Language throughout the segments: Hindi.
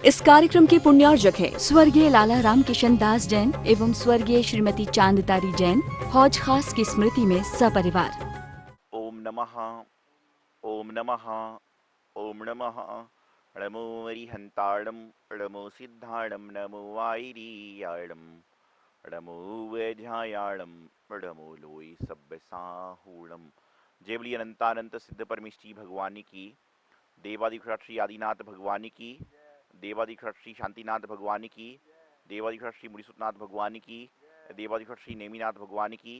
इस कार्यक्रम के पुण्यार्जक हैं स्वर्गीय लाला राम किशन दास जैन एवं स्वर्गीय श्रीमती चांदतारी जैन, हौज खास की स्मृति में सपरिवार। ओम नमः ओम नमः ओम नमः। नमो वरिहंताणं नमो सिद्धाणं नमो वाईरियाणं नमो वैध्यायाणं नमो लोई सब्बसाहूणं। जय बोलिए अनंतानंत सिद्ध परमेष्ठी भगवानी की, देवाधिकृत श्री आदिनाथ भगवानी की, देवाधिकृत श्री शांतिनाथ भगवानी की, देवाधिकृत श्री मुड़ीसुतनाथ भगवानी की, देवाधिकृत श्री नेमीनाथ भगवानी की,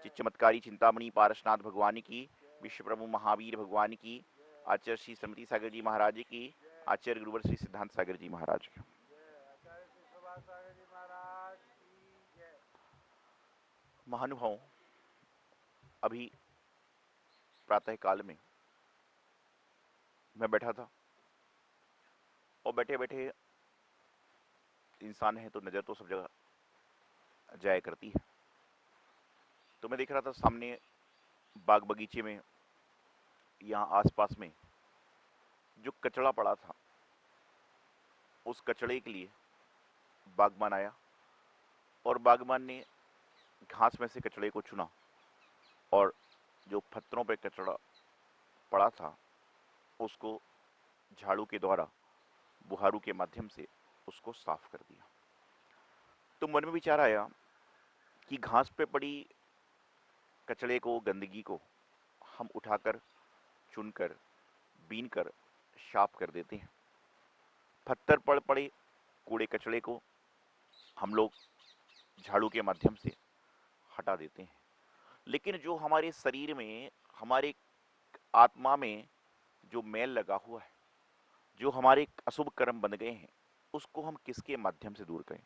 चिच्चमत्कारी चिंतामणि पारसनाथ भगवानी की, विश्व प्रभु महावीर भगवानी की, आचार्य श्री श्रीमती सागर जी महाराज जी की, आचार्य गुरुवर श्री सिद्धांत सागर जी महाराज की। महानुभावों, अभी प्रातः काल में मैं बैठा था और बैठे बैठे इंसान है तो नजर तो सब जगह जाया करती है। तो मैं देख रहा था सामने बाग बगीचे में, यहाँ आसपास में जो कचरा पड़ा था, उस कचड़े के लिए बागबान आया और बागबान ने घास में से कचड़े को चुना और जो पत्थरों पे कचड़ा पड़ा था उसको झाड़ू के द्वारा, बुहारू के माध्यम से उसको साफ कर दिया। तो मन में विचार आया कि घास पे पड़ी कचड़े को, गंदगी को हम उठाकर, चुनकर, बीनकर साफ कर देते हैं। पत्थर पर पड़े कूड़े कचड़े को हम लोग झाड़ू के माध्यम से हटा देते हैं। लेकिन जो हमारे शरीर में, हमारे आत्मा में जो मैल लगा हुआ है, जो हमारे अशुभ कर्म बन गए हैं, उसको हम किसके माध्यम से दूर करें?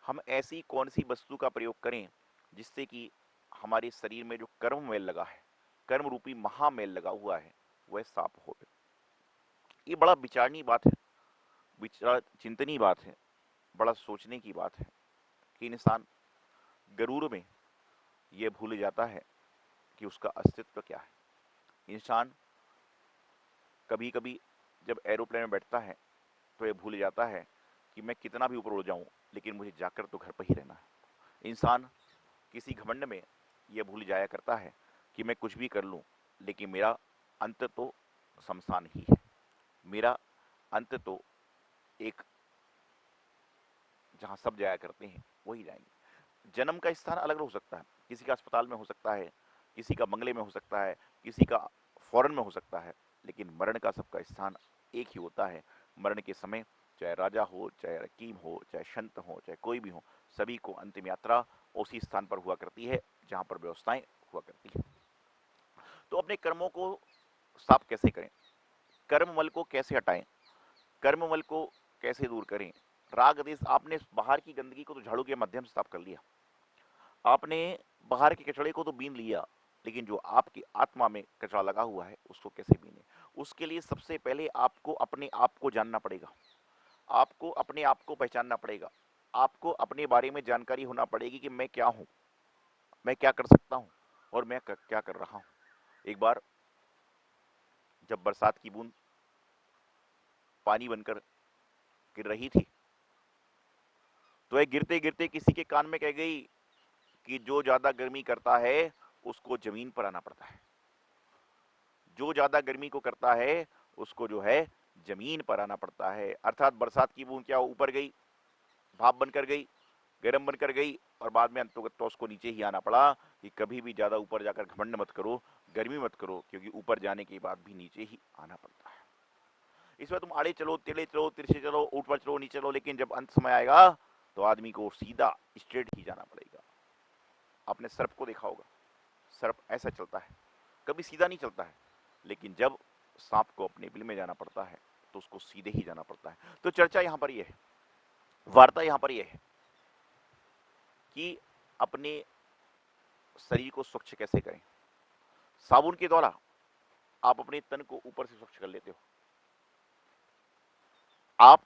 हम ऐसी कौन सी वस्तु का प्रयोग करें जिससे कि हमारे शरीर में जो कर्म मैल लगा है, कर्म रूपी महामेल लगा हुआ है, वह साफ हो। ये बड़ा विचारनीय बात है, विचार चिंतनीय बात है, बड़ा सोचने की बात है कि इंसान गरूर में यह भूल जाता है कि उसका अस्तित्व क्या है। इंसान कभी कभी जब एरोप्लेन में बैठता है तो यह भूल जाता है कि मैं कितना भी ऊपर उड़ जाऊं, लेकिन मुझे जाकर तो घर पर ही रहना है। इंसान किसी घमंड में यह भूल जाया करता है कि मैं कुछ भी कर लूं, लेकिन मेरा अंत तो शमशान ही है, मेरा अंत तो एक जहां सब जाया करते हैं वही जाएंगे। जन्म का स्थान अलग हो सकता है, किसी का अस्पताल में हो सकता है, किसी का बंगले में हो सकता है, किसी का फॉरेन में हो सकता है, लेकिन मरण का सबका स्थान एक ही होता है। मरण के समय चाहे राजा हो, चाहे हकीम हो, चाहे संत हो, चाहे कोई भी हो, सभी को अंतिम यात्रा उसी स्थान पर हुआ करती है जहां पर व्यवस्थाएं हुआ करती है। तो अपने कर्मों को साफ कैसे करें? कर्ममल को कैसे हटाएं? कर्ममल को कैसे दूर करें? राग देश, आपने बाहर की गंदगी को तो झाड़ू के माध्यम से साफ कर लिया, आपने बाहर के कचड़े को तो बीन लिया, लेकिन जो आपकी आत्मा में कचरा लगा हुआ है उसको कैसे बीने? उसके लिए सबसे पहले आपको अपने आप को जानना पड़ेगा, आपको अपने आप को पहचानना पड़ेगा, आपको अपने बारे में जानकारी होना पड़ेगी कि मैं क्या हूं, मैं क्या कर सकता हूं और मैं क्या कर रहा हूं। एक बार जब बरसात की बूंद पानी बनकर गिर रही थी तो वह गिरते गिरते किसी के कान में कह गई कि जो ज्यादा गर्मी करता है उसको जमीन पर आना पड़ता है, जो ज्यादा गर्मी को करता है उसको जो है जमीन पर आना पड़ता है। अर्थात बरसात की बूंद क्या ऊपर गई, भाप बनकर गई, गर्म बनकर गई और बाद में अंतोगत तो उसको नीचे ही आना पड़ा कि कभी भी ज्यादा ऊपर जाकर घमंड मत करो, गर्मी मत करो, क्योंकि ऊपर जाने के बाद भी नीचे ही आना पड़ता है। इसमें तुम आड़े चलो, टेढ़े चलो, तिरछे चलो, ऊपर चलो, नीचे चलो, लेकिन जब अंत समय आएगा तो आदमी को सीधा स्ट्रेट ही जाना पड़ेगा। आपने सर्प को देखा होगा, सर्प ऐसा चलता है, कभी सीधा नहीं चलता है, लेकिन जब सांप को अपने बिल में जाना पड़ता है तो उसको सीधे ही जाना पड़ता है। तो चर्चा यहां पर यह है, वार्ता यहां पर यह है कि अपने शरीर को स्वच्छ कैसे करें। साबुन के द्वारा आप अपने तन को ऊपर से स्वच्छ कर लेते हो, आप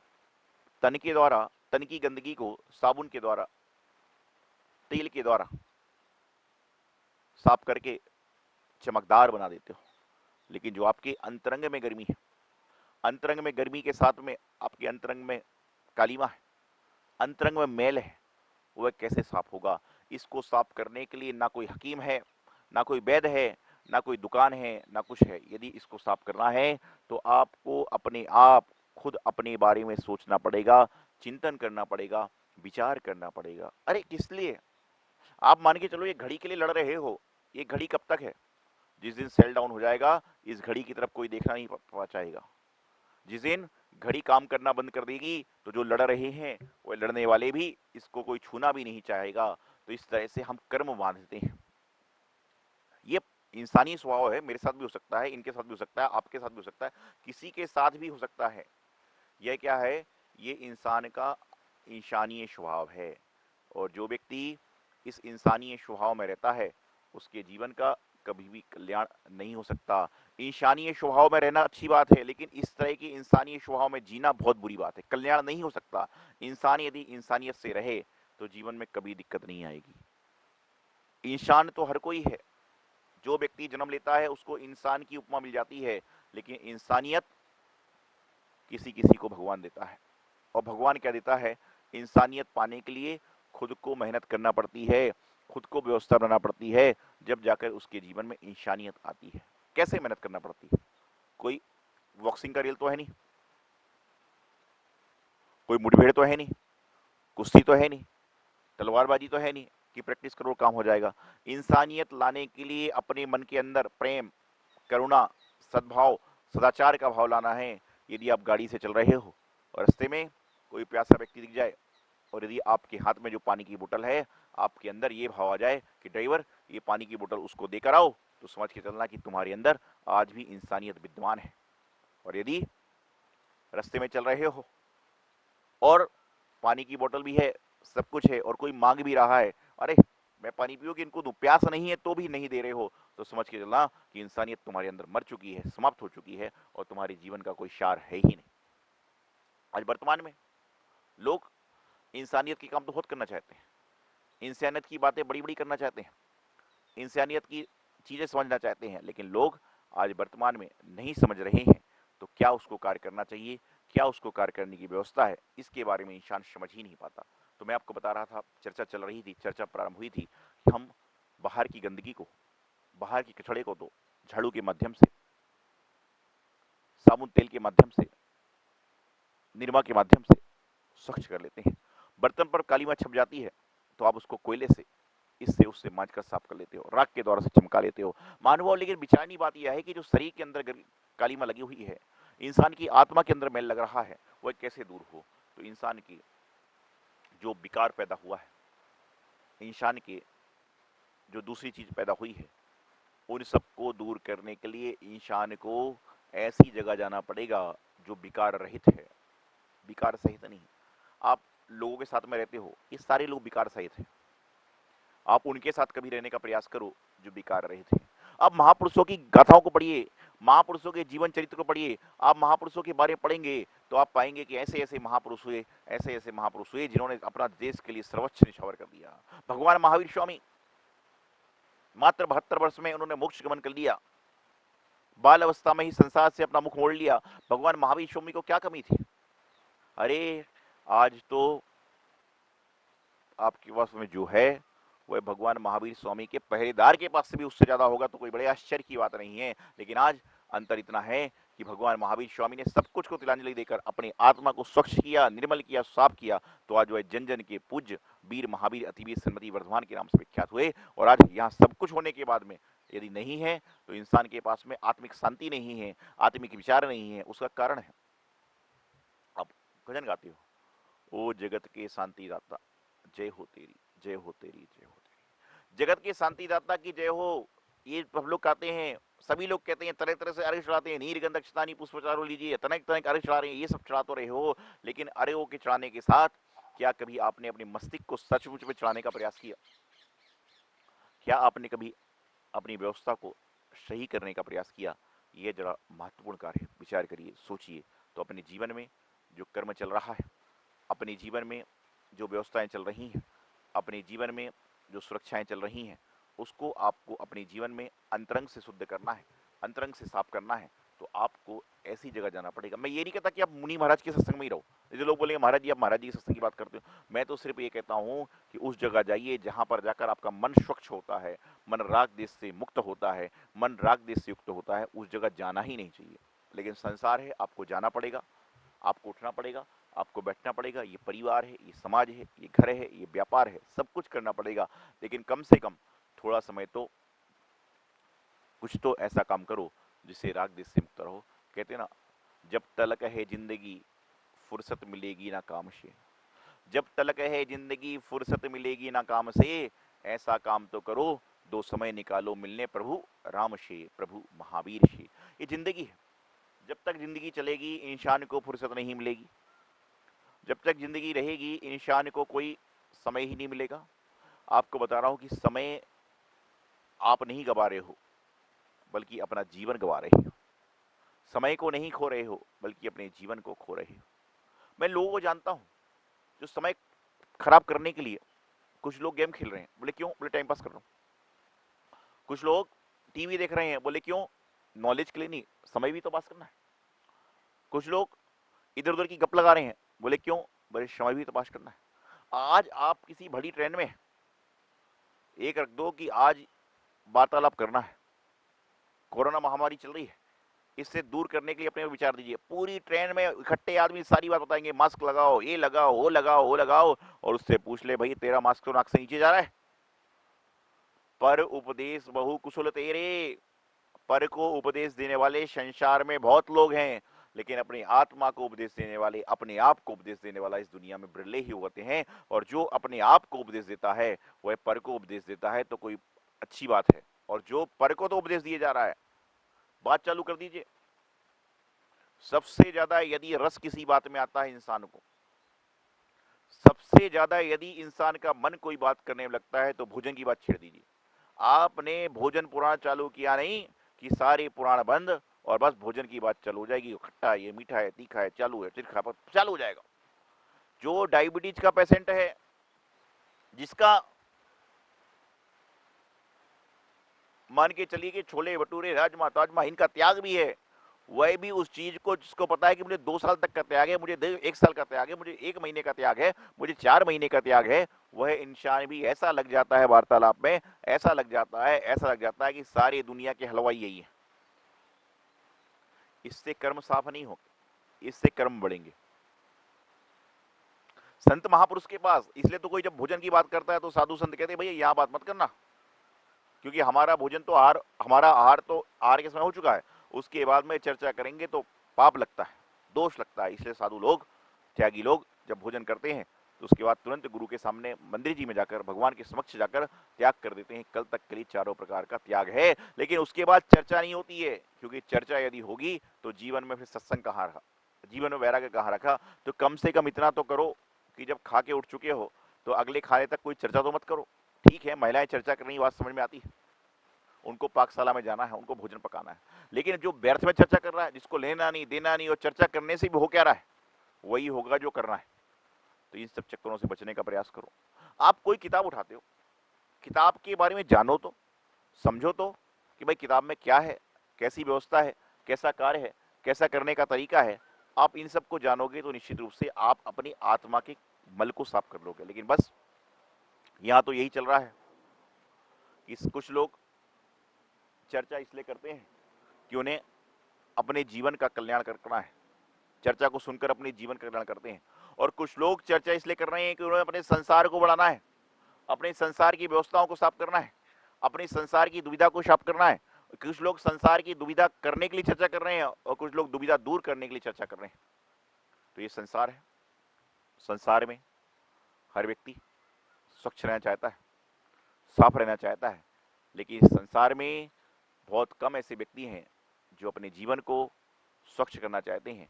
तन के द्वारा, तन की गंदगी को साबुन के द्वारा, तेल के द्वारा साफ करके चमकदार बना देते हो, लेकिन जो आपके अंतरंग में गर्मी है, अंतरंग में गर्मी के साथ में आपके अंतरंग में कालीमा है, अंतरंग में मैल है, वह कैसे साफ होगा? इसको साफ करने के लिए ना कोई हकीम है, ना कोई वैद्य है, ना कोई दुकान है, ना कुछ है। यदि इसको साफ करना है तो आपको अपने आप खुद अपने बारे में सोचना पड़ेगा, चिंतन करना पड़ेगा, विचार करना पड़ेगा। अरे किस लिए? आप मान के चलो ये घड़ी के लिए लड़ रहे हो, ये घड़ी कब तक है? जिस दिन सेल डाउन हो जाएगा इस घड़ी की तरफ कोई देखना नहीं चाहेगा। जिस दिन घड़ी काम करना बंद कर देगी तो जो लड़ रहे हैं वो लड़ने वाले भी इसको कोई छूना भी नहीं चाहेगा। तो इस तरह से हम कर्म बांधते हैं। ये इंसानी स्वभाव है, मेरे साथ भी हो सकता है, इनके साथ भी हो सकता है, आपके साथ भी हो सकता है, किसी के साथ भी हो सकता है। यह क्या है? ये इंसान का इंसानीय स्वभाव है। और जो व्यक्ति इस इंसानीय स्वभाव में रहता है उसके जीवन का कभी भी कल्याण नहीं हो सकता। इंसानीय स्वभाव में रहना अच्छी बात है, लेकिन इस तरह की इंसानीय स्वभाव में जीना बहुत बुरी बात है, कल्याण नहीं हो सकता। इंसान यदि इंसानियत से रहे तो जीवन में कभी दिक्कत नहीं आएगी। इंसान तो हर कोई है, जो व्यक्ति जन्म लेता है उसको इंसान की उपमा मिल जाती है, लेकिन इंसानियत किसी किसी को भगवान देता है। और भगवान क्या देता है? इंसानियत पाने के लिए खुद को मेहनत करना पड़ती है, खुद को व्यवस्था बनाना पड़ती है, जब जाकर उसके जीवन में इंसानियत आती है। कैसे मेहनत करना पड़ती है? कोई बॉक्सिंग का रेल तो है नहीं, कोई मुठभेड़ तो है नहीं, कुश्ती तो है नहीं, तलवारबाजी तो है नहीं कि प्रैक्टिस करो काम हो जाएगा। इंसानियत लाने के लिए अपने मन के अंदर प्रेम, करुणा, सद्भाव, सदाचार का भाव लाना है। यदि आप गाड़ी से चल रहे हो और रास्ते में कोई प्यासा व्यक्ति दिख जाए और यदि आपके हाथ में जो पानी की बोतल है, आपके अंदर ये भाव आ जाए कि ड्राइवर ये पानी की बोतल उसको देकर आओ, तो समझ के चलना कि तुम्हारे अंदर आज भी इंसानियत विद्यमान है। और यदि रास्ते में चल रहे हो और पानी की बोतल भी है, सब कुछ है, और कोई मांग भी रहा है, अरे मैं पानी पियो कि इनको दूं, प्यास नहीं है तो भी नहीं दे रहे हो, तो समझ के चलना कि इंसानियत तुम्हारे अंदर मर चुकी है, समाप्त हो चुकी है, और तुम्हारे जीवन का कोई सार है ही नहीं। आज वर्तमान में लोग इंसानियत के काम तो बहुत करना चाहते हैं, इंसानियत की बातें बड़ी बड़ी करना चाहते हैं, इंसानियत की चीज़ें समझना चाहते हैं, लेकिन लोग आज वर्तमान में नहीं समझ रहे हैं। तो क्या उसको कार्य करना चाहिए, क्या उसको कार्य करने की व्यवस्था है, इसके बारे में इंसान समझ ही नहीं पाता। तो मैं आपको बता रहा था, चर्चा चल रही थी, चर्चा प्रारंभ हुई थी कि हम बाहर की गंदगी को, बाहर के कचड़े को तो झाड़ू के माध्यम से, साबुन तेल के माध्यम से, निरमा के माध्यम से स्वच्छ कर लेते हैं। बर्तन पर काली मां छप जाती है तो आप उसको कोयले से, इससे उससे मांझ कर साफ कर लेते हो, राख के द्वारा से चमका लेते हो। मानव, लेकिन विचारनी बात यह है कि जो शरीर के अंदर काली मां लगी हुई है, इंसान की आत्मा के अंदर मैल लग रहा है, वह कैसे दूर हो? तो इंसान की जो विकार पैदा हुआ है, इंसान के जो दूसरी चीज पैदा हुई है, उन सबको दूर करने के लिए इंसान को ऐसी जगह जाना पड़ेगा जो विकार रहित है, विकार सहित नहीं। आप लोगों के साथ में रहते हो, ये सारे लोग विकार सहित हैं, आप उनके साथ कभी रहने का प्रयास करो जो विकार रहित हैं। आप महापुरुषों की गाथाओं को पढ़िए, महापुरुषों के जीवन चरित्र को पढ़िए, आप महापुरुषों के बारे में पढ़ेंगे तो आप पाएंगे कि ऐसे ऐसे महापुरुष हुए, ऐसे ऐसे महापुरुष हुए जिन्होंने अपना देश के लिए सर्वोच्च न्यौछावर कर दिया। भगवान महावीर स्वामी, मात्र 72 वर्ष में उन्होंने मोक्ष गमन कर लिया, बाल अवस्था में ही संसार से अपना मुख मोड़ लिया। भगवान महावीर स्वामी को क्या कमी थी? अरे आज तो आपके पास में जो है वह भगवान महावीर स्वामी के पहरेदार के पास से भी उससे ज्यादा होगा तो कोई बड़े आश्चर्य की बात नहीं है। लेकिन आज अंतर इतना है कि भगवान महावीर स्वामी ने सब कुछ को तिलांजलि देकर अपनी आत्मा को स्वच्छ किया, निर्मल किया, साफ किया, तो आज वह जन जन के पूज्य वीर महावीर अतिवीर सन्मति वर्धमान के नाम से विख्यात हुए। और आज यहाँ सब कुछ होने के बाद में यदि नहीं है तो इंसान के पास में आत्मिक शांति नहीं है, आत्मिक विचार नहीं है। उसका कारण है, आप भजन गाते हो, ओ जगत के शांति दाता जय हो तेरी, जय हो तेरी, जय हो तेरी, जगत के शांति दाता की जय हो। ये सब लोग कहते हैं, सभी लोग कहते हैं, तरह तरह से अर्घ्य चढ़ाते हैं, नीर गंधक शतानी पुष्पचारो लीजिए, तनिक तनिक अर्घ्य चढ़ा रहे हैं, ये सब चढ़ा तो रहे हो, लेकिन अर्घ्यों के चढ़ाने के साथ क्या कभी आपने अपने मस्तिष्क को सचमुच में चढ़ाने का प्रयास किया? क्या आपने कभी अपनी व्यवस्था को सही करने का प्रयास किया? ये जरा महत्वपूर्ण कार्य है, विचार करिए, सोचिए। तो अपने जीवन में जो कर्म चल रहा है, अपने जीवन में जो व्यवस्थाएं चल रही हैं, अपने जीवन में जो सुरक्षाएं चल रही हैं, उसको आपको अपने जीवन में अंतरंग से शुद्ध करना है, अंतरंग से साफ करना है। तो आपको ऐसी जगह जाना पड़ेगा। मैं ये नहीं कहता कि आप मुनि महाराज के सत्संग में ही रहो। जो लोग बोलेंगे महाराज जी आप महाराज जी के सत्संग की बात करते हो, मैं तो सिर्फ ये कहता हूँ कि उस जगह जाइए जहाँ पर जाकर आपका मन स्वच्छ होता है, मन राग देश से मुक्त होता है, मन राग देश से युक्त होता है, उस जगह जाना ही नहीं चाहिए। लेकिन संसार है, आपको जाना पड़ेगा, आपको उठना पड़ेगा, आपको बैठना पड़ेगा। ये परिवार है, ये समाज है, ये घर है, ये व्यापार है, सब कुछ करना पड़ेगा। लेकिन कम से कम थोड़ा समय तो कुछ तो ऐसा काम करो जिससे राग देश से मुक्त रहो। कहते ना, जब तलक है जिंदगी फुर्सत मिलेगी ना काम से, जब तलक है जिंदगी फुर्सत मिलेगी ना काम से, ऐसा काम तो करो दो समय निकालो मिलने प्रभु राम से, प्रभु महावीर से। ये जिंदगी है, जब तक जिंदगी चलेगी इंसान को फुर्सत नहीं मिलेगी। जब तक जिंदगी रहेगी इंसान को कोई समय ही नहीं मिलेगा। आपको बता रहा हूं कि समय आप नहीं गवा रहे हो, बल्कि अपना जीवन गवा रहे हो। समय को नहीं खो रहे हो, बल्कि अपने जीवन को खो रहे हो। मैं लोगों को जानता हूं जो समय खराब करने के लिए, कुछ लोग गेम खेल रहे हैं, बोले क्यों, बोले टाइम पास कर रहा हूं। कुछ लोग टीवी देख रहे हैं, बोले क्यों, नॉलेज के लिए नहीं, समय भी तो पास करना है। कुछ लोग इधर उधर की गप लगा रहे हैं, बोले क्यों, बोले समय भी तो पास करना है। आज आप किसी बड़ी ट्रेन में एक रख दो कि आज वार्तालाप करना है, कोरोना महामारी चल रही है, इससे दूर करने के लिए अपने विचार दीजिए। पूरी ट्रेन में इकट्ठे आदमी सारी बात बताएंगे, मास्क लगाओ, ये लगाओ, वो लगाओ, वो लगाओ, और उससे पूछ ले भाई तेरा मास्क तो नाक से नीचे जा रहा है। पर उपदेश बहु कुशल तेरे, पर को उपदेश देने वाले संसार में बहुत लोग हैं, लेकिन अपनी आत्मा को उपदेश देने वाले, अपने आप को उपदेश देने वाला इस दुनिया में बिरले ही होते हैं। और जो अपने आप को उपदेश देता है वह पर को उपदेश देता है तो कोई अच्छी बात है, और जो पर को तो उपदेश दिए जा रहा है, बात चालू कर दीजिए। सबसे ज्यादा यदि रस किसी बात में आता है इंसान को, सबसे ज्यादा यदि इंसान का मन कोई बात करने में लगता है तो भोजन की बात छेड़ दीजिए। आपने भोजन पुराण चालू किया नहीं कि सारे पुराण बंद और बस भोजन की बात चालू हो जाएगी। खट्टा है, ये मीठा है, तीखा है, चालू है, तिरखा पर चालू हो जाएगा। जो डायबिटीज का पेशेंट है, जिसका मान के चलिए कि छोले भटूरे राजमा ताजमा इनका त्याग भी है, वह भी उस चीज को, जिसको पता है कि मुझे 2 साल तक का त्याग है, मुझे 1 साल का त्याग है, मुझे 1 महीने का त्याग है, मुझे 4 महीने का त्याग है, वह इंसान भी ऐसा लग जाता है वार्तालाप में, ऐसा लग जाता है, ऐसा लग जाता है कि सारी दुनिया के हलवाई यही है। इससे कर्म साफ नहीं होंगे, इससे कर्म बढ़ेंगे। संत महापुरुष के पास, इसलिए तो कोई जब भोजन की बात करता है तो साधु संत कहते हैं भैया यहां बात मत करना, क्योंकि हमारा भोजन तो आहार, हमारा आहार तो आहार के समय हो चुका है, उसके बाद में चर्चा करेंगे तो पाप लगता है, दोष लगता है। इसलिए साधु लोग, त्यागी लोग जब भोजन करते हैं तो उसके बाद तुरंत गुरु के सामने मंदिर जी में जाकर, भगवान के समक्ष जाकर त्याग कर देते हैं। कल तक के लिए चारों प्रकार का त्याग है, लेकिन उसके बाद चर्चा नहीं होती है, क्योंकि चर्चा यदि होगी तो जीवन में फिर सत्संग कहाँ रहा, जीवन में वैराग्य कहाँ रखा। तो कम से कम इतना तो करो कि जब खा के उठ चुके हो तो अगले खाने तक कोई चर्चा तो मत करो। ठीक है, महिलाएं चर्चा करने की बात समझ में आती है, उनको पाकशाला में जाना है, उनको भोजन पकाना है, लेकिन जो व्यर्थ में चर्चा कर रहा है, जिसको लेना नहीं देना नहीं, और चर्चा करने से भी हो क्या रहा है, वही होगा जो करना है। तो इन सब चक्करों से बचने का प्रयास करो। आप कोई किताब उठाते हो, किताब के बारे में जानो तो, समझो तो कि भाई किताब में क्या है, कैसी व्यवस्था है, कैसा कार्य है, कैसा करने का तरीका है। आप इन सब को जानोगे तो निश्चित रूप से आप अपनी आत्मा के मल को साफ कर लोगे। लेकिन बस यहाँ तो यही चल रहा है कि कुछ लोग चर्चा इसलिए करते हैं कि उन्हें अपने जीवन का कल्याण करना है, चर्चा को सुनकर अपने जीवन का कल्याण करते हैं। और कुछ लोग चर्चा इसलिए कर रहे हैं कि उन्हें अपने संसार को बढ़ाना है, अपने संसार की व्यवस्थाओं को साफ करना है, अपने संसार की दुविधा को साफ करना है। कुछ लोग संसार की दुविधा करने के लिए चर्चा कर रहे हैं और कुछ लोग दुविधा दूर करने के लिए चर्चा कर रहे हैं। तो ये संसार है, संसार में हर व्यक्ति स्वच्छ रहना चाहता है, साफ रहना चाहता है, लेकिन इस संसार में बहुत कम ऐसे व्यक्ति हैं जो अपने जीवन को स्वच्छ करना चाहते हैं,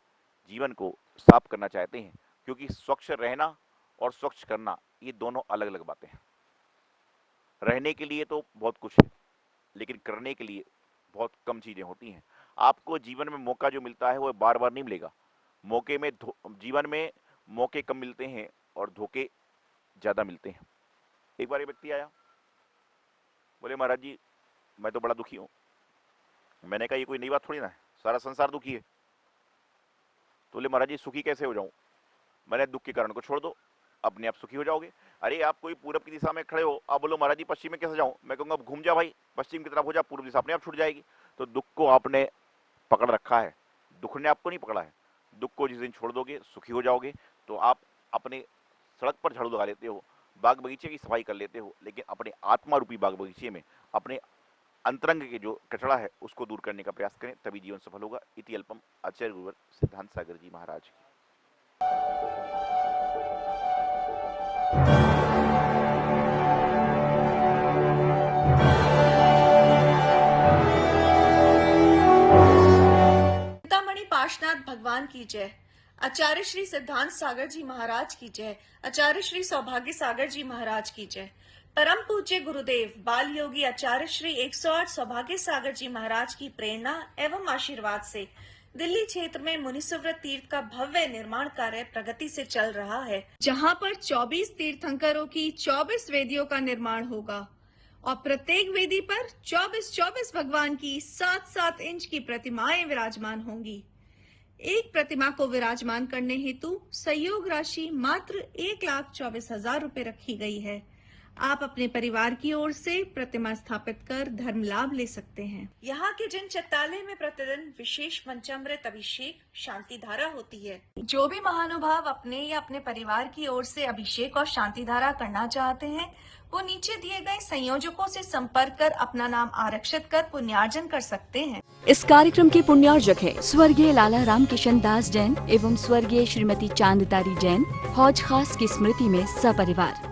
जीवन को साफ करना चाहते हैं। क्योंकि स्वच्छ रहना और स्वच्छ करना ये दोनों अलग अलग बातें हैं। रहने के लिए तो बहुत कुछ है, लेकिन करने के लिए बहुत कम चीजें होती हैं। आपको जीवन में मौका जो मिलता है वो बार बार नहीं मिलेगा। मौके में जीवन में मौके कम मिलते हैं और धोखे ज्यादा मिलते हैं। एक बार एक व्यक्ति आया, बोले महाराज जी मैं तो बड़ा दुखी हूँ। मैंने कहा ये कोई नई बात थोड़ी ना है, सारा संसार दुखी है। तो बोले महाराज जी सुखी कैसे हो जाऊं? मैंने दुख के कारण को छोड़ दो, अपने आप सुखी हो जाओगे। अरे आप कोई पूरब की दिशा में खड़े हो, आप बोलो महाराज जी पश्चिम में कैसे जाऊं? मैं कहूंगा घूम जा भाई, पश्चिम की तरफ हो जा, पूर्व दिशा अपने आप छूट जाएगी। तो दुख को आपने पकड़ रखा है, दुख ने आपको नहीं पकड़ा है। दुख को जिस दिन छोड़ दोगे सुखी हो जाओगे। तो आप अपने सड़क पर झाड़ू लगा लेते हो, बाग बगीचे की सफाई कर लेते हो, लेकिन अपने आत्मा रूपी बाग बगीचे में अपने अंतरंग के जो कचरा है उसको दूर करने का प्रयास करें, तभी जीवन सफल होगा। इति अल्पम। आचार्य गुरुवर सिद्धांत सागर जी महाराज की। चिंतामणि पार्श्वनाथ भगवान की जय। आचार्य श्री सिद्धांत सागर जी महाराज की जय। आचार्य श्री सौभाग्य सागर जी महाराज की जय। परम पूज्य गुरुदेव बाल योगी आचार्य श्री 108 सौभाग्य सागर जी महाराज की प्रेरणा एवं आशीर्वाद से दिल्ली क्षेत्र में मुनिसुव्रत तीर्थ का भव्य निर्माण कार्य प्रगति से चल रहा है, जहां पर 24 तीर्थंकरों की 24 वेदियों का निर्माण होगा और प्रत्येक वेदी पर 24 भगवान की 7-7 इंच की प्रतिमाएं विराजमान होंगी। एक प्रतिमा को विराजमान करने हेतु सहयोग राशि मात्र 1,24,000 रुपए रखी गई है। आप अपने परिवार की ओर से प्रतिमा स्थापित कर धर्म लाभ ले सकते हैं। यहाँ के जन चत्तालय में प्रतिदिन विशेष पंचामृत अभिषेक शांति धारा होती है। जो भी महानुभाव अपने या अपने परिवार की ओर से अभिषेक और शांति धारा करना चाहते हैं, वो नीचे दिए गए संयोजकों से संपर्क कर अपना नाम आरक्षित कर पुण्यार्जन कर सकते हैं। इस कार्यक्रम के पुण्यार्जक है स्वर्गीय लाला राम किशन दास जैन एवं स्वर्गीय श्रीमती चांदतारी जैन, हौज खास की स्मृति में सपरिवार।